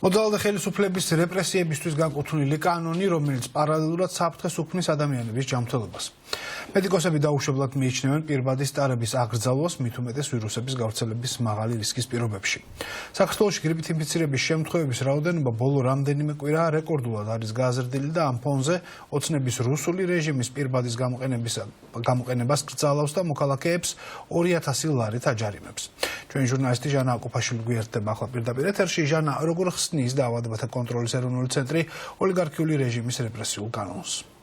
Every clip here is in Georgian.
მოძალადე ხელისუფლების რეპრესიებისთვის განკუთვნილი კანონი, რომელიც პარალელურად საფრთხეს უქმნის ადამიანების ჯანმრთელობას. მედიკოსები დაუშვებლად მიიჩნევენ პირბადის ტარების აკრძალვას, მით უმეტეს ვირუსების გავრცელების მაღალი რისკის პირობებში. საქართველოში გრიპით ინფიცირების შემთხვევების რაოდენობა ბოლო რამდენიმე კვირა რეკორდულად არის გაზრდილი და ამ ფონზე ოცნების რუსული რეჟიმის პირბადის გამოყენებას კრძალავს და მოქალაქეებს 2000 ლარით აჯარიმებს. ჩვენი ჟურნალისტი ჟანა აკופაშვილი გვერდება ახლა პირდაპირ ეთერში. ჟანა, როგორ ხსნის დაავადებათა კონტროლის ეროვნული ცენტრი ოლიგარქიული რეჟიმის რეპრესიულ კანონს?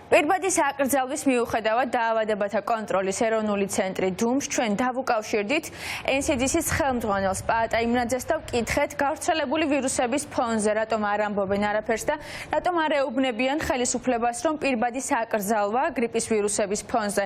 პირბადის აკრძალვის მიუხედავად დაავადებათა კონტროლის ეროვნული ცენტრი დუმს ჩვენ დავუკავშირდით NCDC-ის ხელმძღვანელს პაატა იმნაძეს და ვკითხეთ გავრცელებული ვირუსების ფონზე რატომ არ ამბობენ არაფერს და რატომ არ ეუბნებიან ხელისუფლებას რომ პირბადის აკრძალვა გრიპის ვირუსების ფონზე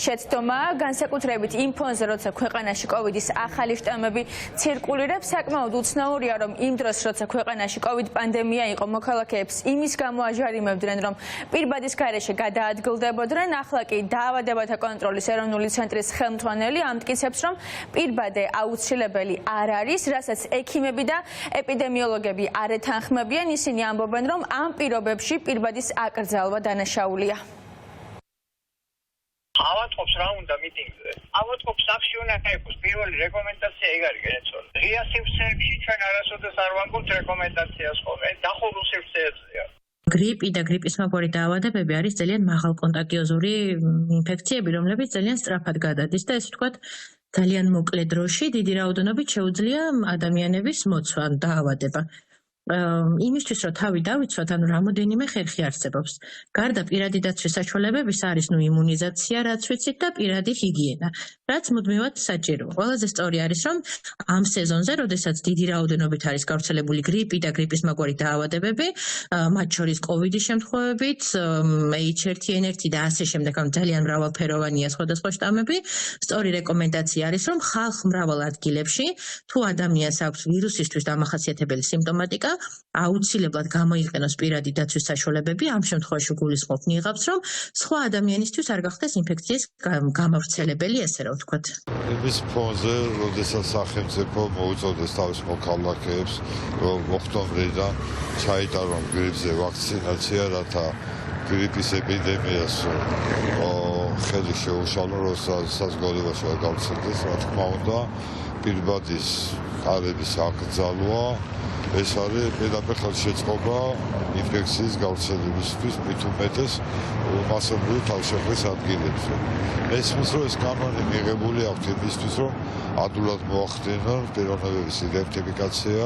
შეცდომა განსაკუთრებით იმ ფონზე როცა ქვეყანაში კოვიდის ახალი შტამები ცირკულირებს საკმაოდ უცნაურია რომ იმ დროს როცა ქვეყანაში კოვიდ პანდემია იყო მოქალაქეებს იმის გამო აჯარიმებდნენ რომ პირბადის გარეშე გადაადგილდებოდნენ, ახლა კი დაავადებათა კონტროლის ეროვნული ცენტრის ხელმძღვანელი ამტკიცებს, რომ პირბადე აუცილებელი არ არის, რასაც ექიმები და ეპიდემიოლოგები არ ეთანხმებიან. ისინი ამბობენ, რომ ამ პირობებში პირბადის აკრძალვა დანაშაულია. ავატყობს რა უნდა მიტინგზე. ავატყობს სახში უნდა იყოს პირველი რეკომენდაცია ეგ არის გენეცოლა. ღია სივრცეებში ჩვენ არასოდეს არ ვამბობთ რეკომენდაციას ხოლმე, დახურულ სივრცეებზეა. გრიპი და გრიპის მაგვარი დაავადებები არის ძალიან მაღალკონტაგიოზური ინფექციები, რომლებიც ძალიან სწრაფად გადადის და ესე ვთქვათ, ძალიან მოკლე დროში დიდი რაოდენობით შეუძლია ადამიანების მოცვა დაავადება. იმისთვის რომ თავი დავიცვათ, ანუ რამოდენიმე ხერხი არსებობს. გარდა პირადი დაცვის საშუალებების არის იმუნიზაცია, რაც ვიცით და პირადი ჰიგიენა, რაც მუდმივად საჭიროა. ყველაზე სწორი არის, რომ ამ სეზონზე, როდესაც დიდი რაოდენობით არის გავრცელებული გრიპი და გრიპის მაგვარი დაავადებები, მათ შორის კოვიდის შემთხვევებით, H1N1 და ასე შემდეგ, ანუ ძალიან მრავალფეროვანია სხვადასხვა შტამები, სწორი რეკომენდაცია არის, რომ ხალხ მრავალ ადგილებში, თუ ადამიანს აქვს ვირუსისთვის დამახასიათებელი სიმპტომატიკა, აუცილებლად გამოიყენოს პირადი დაცვის საშუალებები, ამ შემთხვევაში გულისხმობ ნიღაბს, რომ სხვა ადამიანისთვის არ გახდეს ინფექციის გამავრცელებელი, ესე რომ ვთქვათ. იმის ფონზე, როდესაც სახელმწიფო მოუწოდეს თავის მოქალაქეებს, რომ ოქტომბრიდან ჩაიტარონ გრიპზე ვაქცინაცია, რათა გრიპის ეპიდემიას ხელი შეუშალონ, რომ საზოგადოებაში არ გავრცელდეს, რა თქმა უნდა, პირბადის ტარების აკრძალვა ეს არის პირდაპირ ხელშეწყობა ინფექციის გავრცელებისთვის, მით უმეტეს მასობრივ თავშეყრის ადგილებზე. მესმის, რომ ეს კანონი მიღებული აქვს იმისთვის, რომ ადვილად მოახდინონ პიროვნებების იდენტიფიკაცია,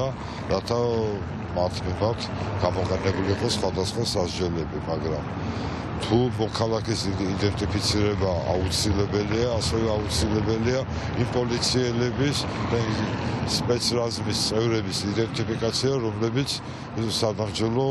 რათა მათ მიმართ გამოყენებული იყოს სხვადასხვა სასჯელები, მაგრამ თუ მოქალაქის იდენტიფიცირება აუცილებელია, ასევე აუცილებელია იმ პოლიციელების და სპეცრაზმის წევრების იდენტიფიკაცია, რომლებიც სამართლო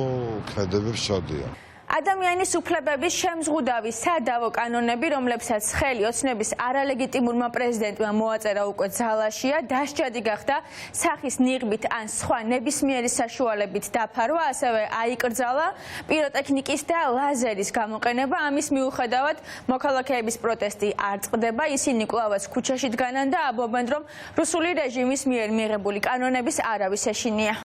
ქმედებებს ჩადიან. ადამიანის უფლებების შემზღუდავი სადავო კანონები, რომლებსაც ხელი ოცნების არალეგიტიმურმა პრეზიდენტმა მოაწერა უკვე ძალაშია, დასჯადი გახდა სახის ნიღბით ან სხვა ნებისმიერი საშუალებით დაფარვა, ასევე აიკრძალა პიროტექნიკის და ლაზერის გამოყენება. ამის მიუხედავად მოქალაქეების პროტესტი არ წყდება, ისინი კვლავაც ქუჩაში დგანან და ამბობენ, რომ რუსული რეჟიმის მიერ მიღებული კანონების არავის ეშინია.